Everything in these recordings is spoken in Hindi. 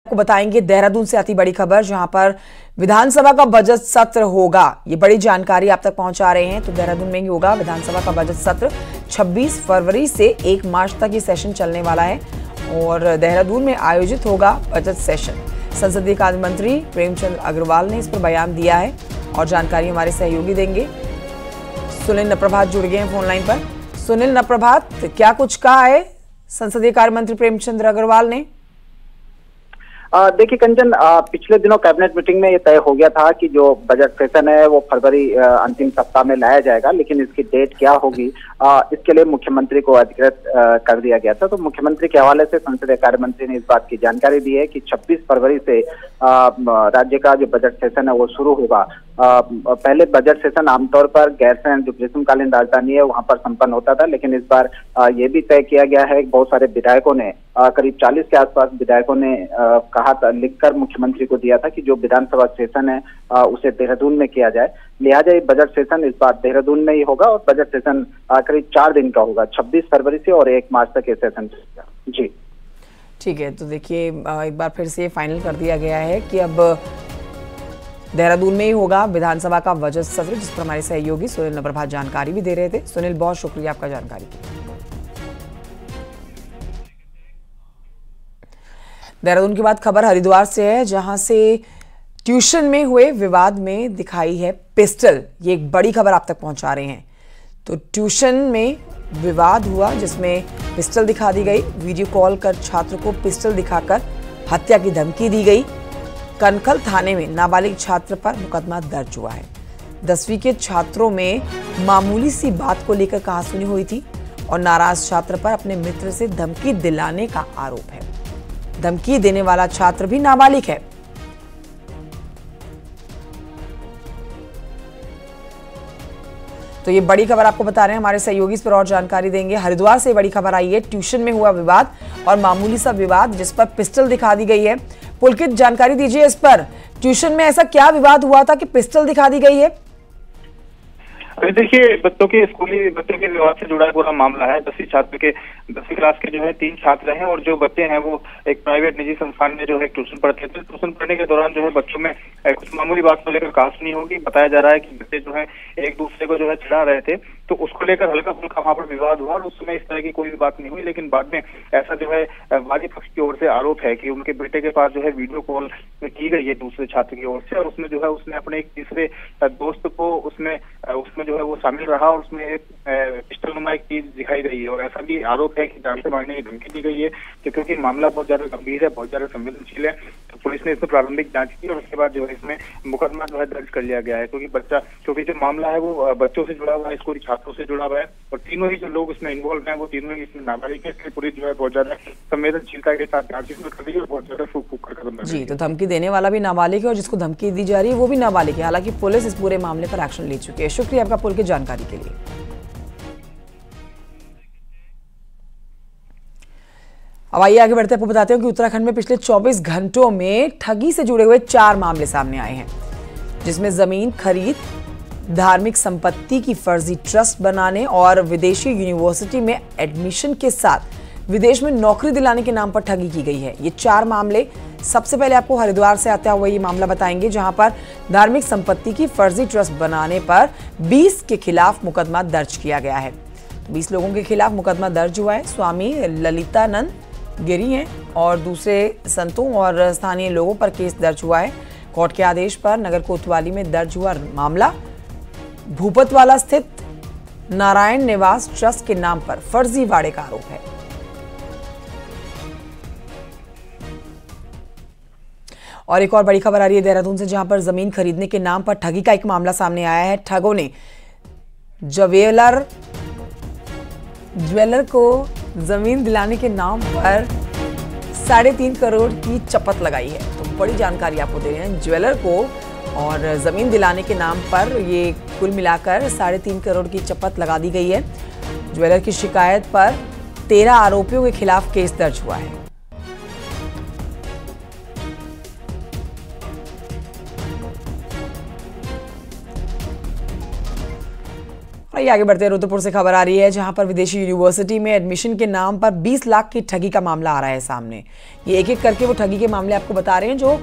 को बताएंगे देहरादून से आती बड़ी खबर, जहां पर विधानसभा का बजट सत्र होगा। ये बड़ी जानकारी आप तक पहुंचा रहे हैं। तो देहरादून में ही होगा विधानसभा का बजट सत्र। 26 फरवरी से 1 मार्च तक ये सेशन चलने वाला है और देहरादून में आयोजित होगा बजट सेशन। संसदीय कार्य मंत्री प्रेमचंद अग्रवाल ने इस पर बयान दिया है और जानकारी हमारे सहयोगी देंगे। सुनील नप्रभात जुड़ गए हैं फोन लाइन पर। सुनील नप्रभात, क्या कुछ कहा है संसदीय कार्य मंत्री प्रेमचंद अग्रवाल ने? देखिए कंचन, पिछले दिनों कैबिनेट मीटिंग में ये तय हो गया था कि जो बजट सेशन है वो फरवरी अंतिम सप्ताह में लाया जाएगा, लेकिन इसकी डेट क्या होगी इसके लिए मुख्यमंत्री को अधिकृत कर दिया गया था। तो मुख्यमंत्री के हवाले से संसदीय कार्य मंत्री ने इस बात की जानकारी दी है कि 26 फरवरी से राज्य का जो बजट सेशन है वो शुरू होगा। पहले बजट सेशन आमतौर पर गैरसैंण जो ग्रीष्मकालीन राजधानी है वहां पर संपन्न होता था, लेकिन इस बार ये भी तय किया गया है। बहुत सारे विधायकों ने, करीब 40 के आसपास विधायकों ने कहा था, लिखकर मुख्यमंत्री को दिया था कि जो विधानसभा सेशन है उसे देहरादून में किया जाए। लिहाजा ये बजट सेशन इस बार देहरादून में ही होगा और बजट सेशन करीब 4 दिन का होगा, 26 फरवरी से और 1 मार्च तक ये सेशन चलेगा। जी ठीक है, तो देखिए एक बार फिर से फाइनल कर दिया गया है कि अब देहरादून में ही होगा विधानसभा का बजट सत्र, जिस पर हमारे सहयोगी सुनील नप्रभात जानकारी भी दे रहे थे। सुनील, बहुत शुक्रिया आपका जानकारी के लिए। देहरादून के बाद खबर हरिद्वार से है, जहां से ट्यूशन में हुए विवाद में दिखाई है पिस्टल। ये एक बड़ी खबर आप तक पहुंचा रहे हैं। तो ट्यूशन में विवाद हुआ जिसमें पिस्टल दिखा दी गई। वीडियो कॉल कर छात्र को पिस्टल दिखाकर हत्या की धमकी दी गई। कनखल थाने में नाबालिग छात्र पर मुकदमा दर्ज हुआ है। 10वीं के छात्रों में मामूली सी बात को लेकर कहासुनी हुई थी और नाराज छात्र पर अपने मित्र से धमकी दिलाने का आरोप है। धमकी देने वाला छात्र भी नाबालिग है। तो ये बड़ी खबर आपको बता रहे हैं, हमारे सहयोगी इस पर और जानकारी देंगे। हरिद्वार से बड़ी खबर आई है, ट्यूशन में हुआ विवाद और मामूली सा विवाद जिस पर पिस्टल दिखा दी गई है। पुलकित, जानकारी दीजिए इस पर। ट्यूशन में ऐसा क्या विवाद हुआ था कि पिस्टल दिखा दी गई है? अभी देखिए, बच्चों के विवाद से जुड़ा पूरा मामला है। 10वीं क्लास के जो है 3 छात्र हैं और जो बच्चे हैं वो एक प्राइवेट निजी संस्थान में जो है ट्यूशन पढ़ते थे। ट्यूशन पढ़ने के दौरान जो है बच्चों में कुछ मामूली बात को लेकर कहासुनी होगी। बताया जा रहा है कि बच्चे जो है एक दूसरे को जो है चिढ़ा रहे थे, तो उसको लेकर हल्का फुल्का वहां पर विवाद हुआ और उस समय इस तरह की कोई बात नहीं हुई। लेकिन बाद में ऐसा जो है वादी पक्ष की ओर से आरोप है कि उनके बेटे के पास जो है वीडियो कॉल की गई है दूसरे छात्र की ओर से और उसमें जो है उसने अपने एक तीसरे दोस्त को उसमें जो है वो शामिल रहा और उसमें एक पिस्टल नुमा एक चीज दिखाई गई है और ऐसा भी आरोप है कि जान से मारने की धमकी दी गई है। तो क्योंकि मामला बहुत ज्यादा गंभीर है, बहुत ज्यादा संवेदनशील है, तो पुलिस ने इसमें प्रारंभिक जांच की और उसके बाद जो है इसमें मुकदमा जो है दर्ज कर लिया गया है। क्योंकि जो मामला है वो बच्चों से जुड़ा हुआ है, स्कूली छात्रों से जुड़ा हुआ है और तीनों ही जो लोग इसमें इन्वॉल्व हैं वो तीनों ही इसमें नाबालिग है। इसलिए पुलिस जो है बहुत ज्यादा संवेदनशीलता के साथ जांच इसमें कर रही है और बहुत ज्यादा फूक फूक कर कदम जी। तो धमकी देने वाला भी नाबालिग है और जिसको धमकी दी जा रही है वो भी नाबालिग है। हालांकि पुलिस इस पूरे मामले पर एक्शन ले चुकी है। शुक्रिया आपका पुल की जानकारी के लिए। अब आइए आगे बढ़ते आपको बताते हैं कि उत्तराखंड में पिछले 24 घंटों में ठगी से जुड़े हुए 4 मामले सामने आए हैं, जिसमें जमीन खरीद, धार्मिक संपत्ति की फर्जी ट्रस्ट बनाने और विदेशी यूनिवर्सिटी में एडमिशन के साथ विदेश में नौकरी दिलाने के नाम पर ठगी की गई है। ये 4 मामले, सबसे पहले आपको हरिद्वार से आता हुआ ये मामला बताएंगे, जहां पर धार्मिक संपत्ति की फर्जी ट्रस्ट बनाने पर 20 के खिलाफ मुकदमा दर्ज किया गया है। 20 लोगों के खिलाफ मुकदमा दर्ज हुआ है। स्वामी ललितानंद गिरी हैं और दूसरे संतों और स्थानीय लोगों पर केस दर्ज हुआ है। कोर्ट के आदेश पर नगर कोतवाली में दर्ज हुआ मामला भूपतवाला स्थित नारायण निवास ट्रस्ट के नाम पर फर्जीवाड़े का आरोप है। और एक और बड़ी खबर आ रही है देहरादून से, जहां पर जमीन खरीदने के नाम पर ठगी का एक मामला सामने आया है। ठगों ने ज्वेलर को जमीन दिलाने के नाम पर 3.5 करोड़ की चपत लगाई है। तो बड़ी जानकारी आपको दे रहे हैं, ज्वेलर को और जमीन दिलाने के नाम पर ये कुल मिलाकर 3.5 करोड़ की चपत लगा दी गई है। ज्वेलर की शिकायत पर 13 आरोपियों के खिलाफ केस दर्ज हुआ है। आइए आगे बढ़ते हैं। रुद्रपुर से खबर आ रही है जहां पर विदेशी यूनिवर्सिटी में एडमिशन के नाम पर 20 लाख की ठगी का मामला आ रहा है सामने। ये एक एक करके वो ठगी के मामले आपको बता रहे हैं जो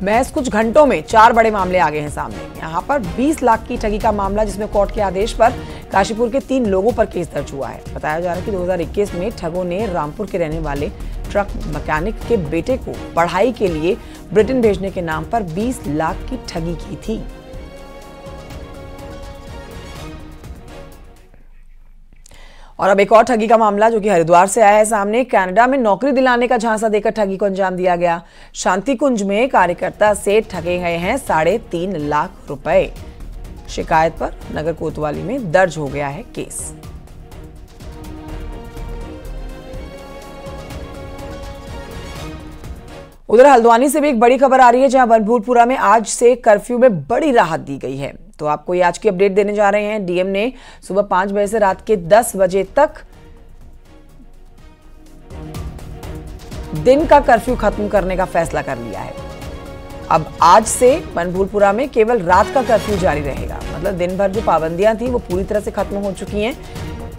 महज कुछ घंटों में 4 बड़े मामले आ गए हैं सामने। यहाँ पर 20 लाख की ठगी का मामला जिसमें कोर्ट के आदेश पर काशीपुर के 3 लोगों पर केस दर्ज हुआ है। बताया जा रहा है कि 2021 में ठगों ने रामपुर के रहने वाले ट्रक मैकेनिक के बेटे को पढ़ाई के लिए ब्रिटेन भेजने के नाम पर 20 लाख की ठगी की थी। और अब एक और ठगी का मामला जो कि हरिद्वार से आया है सामने। कनाडा में नौकरी दिलाने का झांसा देकर ठगी को अंजाम दिया गया। शांति कुंज में कार्यकर्ता से ठगे गए हैं 3.5 लाख रुपए। शिकायत पर नगर कोतवाली में दर्ज हो गया है केस। उधर हल्द्वानी से भी एक बड़ी खबर आ रही है जहां बनभूलपुरा में आज से कर्फ्यू में बड़ी राहत दी गई है। तो आपको ये आज की अपडेट देने जा रहे हैं। डीएम ने सुबह 5 बजे से रात के 10 बजे तक दिन का कर्फ्यू खत्म करने का फैसला कर लिया है। अब आज से बनभूलपुरा में केवल रात का कर्फ्यू जारी रहेगा। मतलब दिन भर जो पाबंदियां थी वो पूरी तरह से खत्म हो चुकी हैं।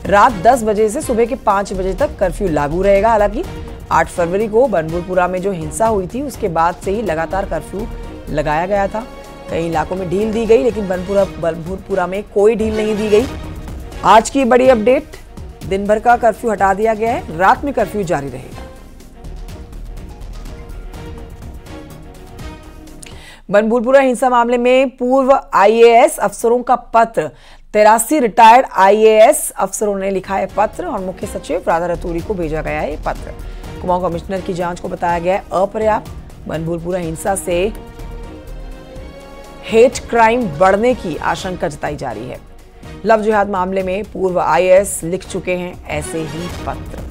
रात 10 बजे से सुबह के 5 बजे तक कर्फ्यू लागू रहेगा। हालांकि 8 फरवरी को बनभूलपुरा में जो हिंसा हुई थी उसके बाद से ही लगातार कर्फ्यू लगाया गया था। कई इलाकों में ढील दी गई लेकिन बनभूलपुरा में कोई ढील नहीं दी गई। आज की बड़ी अपडेट, दिन भर का कर्फ्यू हटा दिया गया है, रात में कर्फ्यू जारी रहेगा। बनभूलपुरा हिंसा मामले में पूर्व आईएएस अफसरों का पत्र, 83 रिटायर्ड आईएएस अफसरों ने लिखा है पत्र और मुख्य सचिव राधा रतूरी को भेजा गया है ये पत्र। कुमाऊं कमिश्नर की जांच को बताया गया है अपर्याप्त। बनभूलपुरा हिंसा से हेट क्राइम बढ़ने की आशंका जताई जा रही है। लव जिहाद मामले में पूर्व आईएएस लिख चुके हैं ऐसे ही पत्र।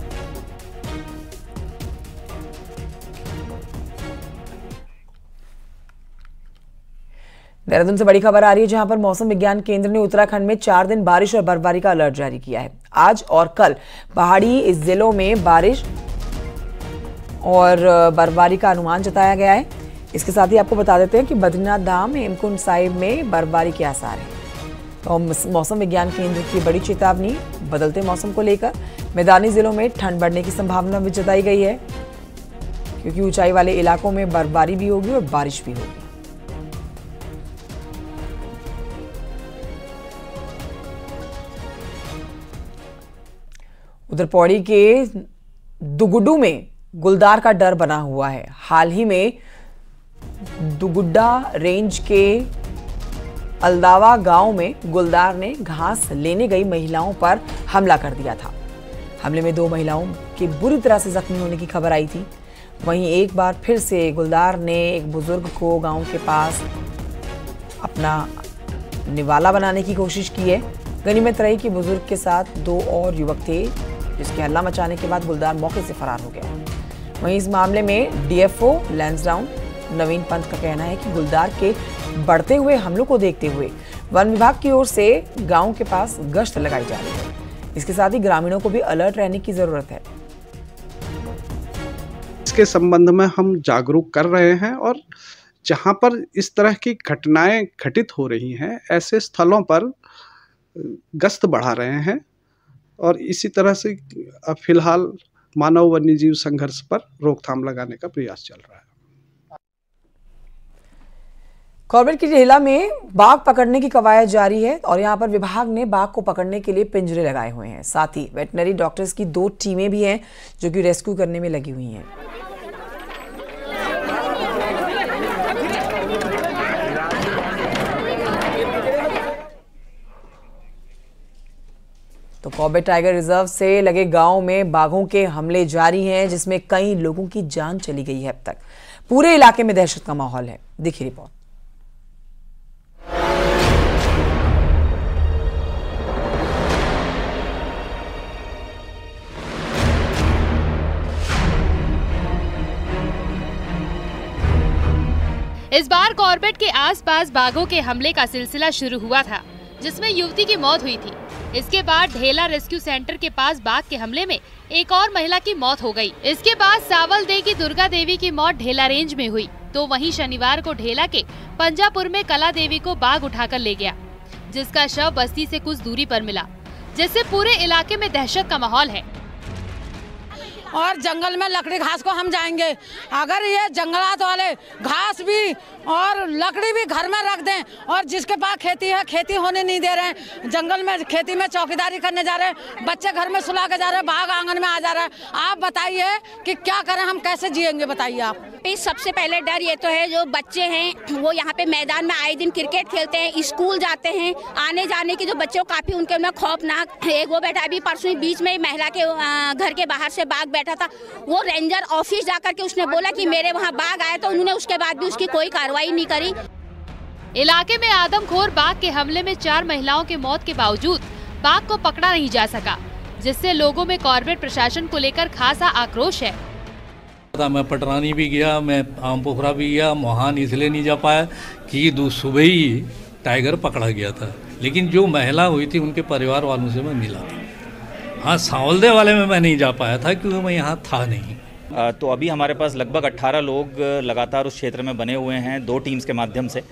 देहरादून से बड़ी खबर आ रही है जहां पर मौसम विज्ञान केंद्र ने उत्तराखंड में 4 दिन बारिश और बर्फबारी का अलर्ट जारी किया है। आज और कल पहाड़ी जिलों में बारिश और बर्फबारी का अनुमान जताया गया है। इसके साथ ही आपको बता देते हैं कि बद्रीनाथ धाम हेमकुंड साहिब में बर्फबारी के आसार हैं। तो मौसम विज्ञान केंद्र की बड़ी चेतावनी बदलते मौसम को लेकर। मैदानी जिलों में ठंड बढ़ने की संभावना भी जताई गई है क्योंकि ऊंचाई वाले इलाकों में बर्फबारी भी होगी और बारिश भी होगी। उधर पौड़ी के दुगुड्डू में गुलदार का डर बना हुआ है। हाल ही में दुगुड्डा रेंज के अलदावा गांव में गुलदार ने घास लेने गई महिलाओं पर हमला कर दिया था। हमले में 2 महिलाओं के बुरी तरह से जख्मी होने की खबर आई थी। वहीं एक बार फिर से गुलदार ने एक बुजुर्ग को गांव के पास अपना निवाला बनाने की कोशिश की है। गनीमत रही कि बुजुर्ग के साथ 2 और युवक थे जिसके हल्ला मचाने के बाद गुलदार मौके से फरार हो गया। वहीं इस मामले में डीएफओ लैंसडाउन नवीन पंत का कहना है कि गुलदार के बढ़ते हुए हमलों को देखते हुए वन विभाग की ओर से गांव के पास गश्त लगाई जा रही है। इसके साथ ही ग्रामीणों को भी अलर्ट रहने की जरूरत है। इसके संबंध में हम जागरूक कर रहे हैं और जहां पर इस तरह की घटनाएं घटित हो रही हैं ऐसे स्थलों पर गश्त बढ़ा रहे हैं और इसी तरह से फिलहाल मानव वन्यजीव संघर्ष पर रोकथाम लगाने का प्रयास चल रहा है। कॉर्बेट की ढेला में बाघ पकड़ने की कवायद जारी है और यहां पर विभाग ने बाघ को पकड़ने के लिए पिंजरे लगाए हुए हैं। साथ ही वेटनरी डॉक्टर्स की 2 टीमें भी हैं जो कि रेस्क्यू करने में लगी हुई हैं। तो कॉर्बेट टाइगर रिजर्व से लगे गांव में बाघों के हमले जारी हैं जिसमें कई लोगों की जान चली गई है। अब तक पूरे इलाके में दहशत का माहौल है। देखिए रिपोर्ट। इस बार कॉर्बेट के आसपास बाघों के हमले का सिलसिला शुरू हुआ था जिसमें युवती की मौत हुई थी। इसके बाद ढेला रेस्क्यू सेंटर के पास बाघ के हमले में एक और महिला की मौत हो गई। इसके बाद सावलदे की दुर्गा देवी की मौत ढेला रेंज में हुई। तो वहीं शनिवार को ढेला के पंजापुर में कला देवी को बाघ उठाकर ले गया। जिसका शव बस्ती से कुछ दूरी पर मिला, जिससे पूरे इलाके में दहशत का माहौल है। और जंगल में लकड़ी घास को हम जाएंगे, अगर ये जंगलात वाले घास भी और लकड़ी भी घर में रख दें, और जिसके पास खेती है खेती होने नहीं दे रहे हैं, जंगल में खेती में चौकीदारी करने जा रहे हैं, बच्चे घर में सुला के जा रहे हैं, बाघ आंगन में आ जा रहा है। आप बताइए कि क्या करें, हम कैसे जिएंगे, बताइए आप। सबसे पहले डर ये तो है, जो बच्चे हैं वो यहाँ पे मैदान में आए दिन क्रिकेट खेलते हैं, स्कूल जाते हैं, आने जाने की जो बच्चों काफी उनके में खौफनाक है। वो बैठा अभी परसों बीच में महिला के घर के बाहर से बाघ बैठा था, वो रेंजर ऑफिस जाकर के उसने बोला कि मेरे वहाँ बाघ आया, तो उन्होंने उसके बाद भी उसकी कोई कार्रवाई नहीं करी। इलाके में आदमखोर बाघ के हमले में 4 महिलाओं के मौत के बावजूद बाघ को पकड़ा नहीं जा सका, जिससे लोगों में कॉर्पोरेट प्रशासन को लेकर खासा आक्रोश है। मैं पटरानी भी गया, मैं आमपोखरा भी गया, मोहान इसलिए नहीं जा पाया कि सुबह ही टाइगर पकड़ा गया था, लेकिन जो महिला हुई थी उनके परिवार वालों से मैं मिला था। हाँ, सांवलदे वाले में मैं नहीं जा पाया था क्योंकि मैं यहाँ था नहीं। तो अभी हमारे पास लगभग 18 लोग लगातार उस क्षेत्र में बने हुए हैं, 2 टीम्स के माध्यम से,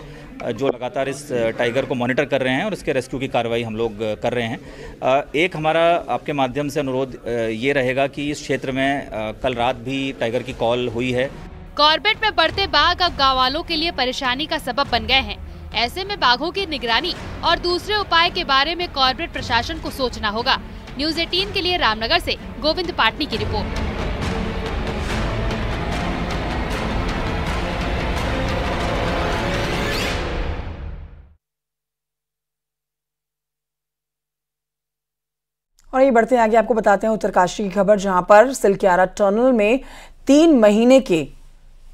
जो लगातार इस टाइगर को मॉनिटर कर रहे हैं और इसके रेस्क्यू की कार्रवाई हम लोग कर रहे हैं। एक हमारा आपके माध्यम से अनुरोध ये रहेगा कि इस क्षेत्र में कल रात भी टाइगर की कॉल हुई है। कॉर्बेट में बढ़ते बाघ अब गाँव वालों के लिए परेशानी का सबब बन गए हैं। ऐसे में बाघों की निगरानी और दूसरे उपाय के बारे में कॉर्पोरेट प्रशासन को सोचना होगा। न्यूज़ 18 के लिए रामनगर से गोविंद पाटनी की रिपोर्ट। और ये बढ़ते हैं आगे, आपको बताते हैं उत्तरकाशी की खबर, जहां पर सिलक्यारा टनल में 3 महीने के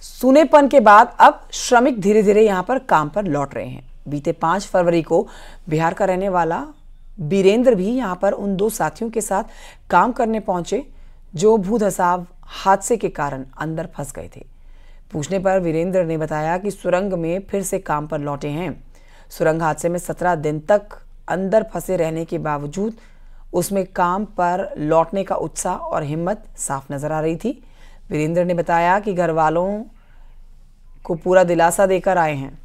सूनेपन के बाद अब श्रमिक धीरे धीरे यहां पर काम पर लौट रहे हैं। बीते 5 फरवरी को बिहार का रहने वाला वीरेंद्र भी यहां पर उन 2 साथियों के साथ काम करने पहुंचे जो भूधसाव हादसे के कारण अंदर फंस गए थे। पूछने पर वीरेंद्र ने बताया कि सुरंग में फिर से काम पर लौटे हैं। सुरंग हादसे में 17 दिन तक अंदर फंसे रहने के बावजूद उसमें काम पर लौटने का उत्साह और हिम्मत साफ नजर आ रही थी। वीरेंद्र ने बताया कि घर वालों को पूरा दिलासा देकर आए हैं।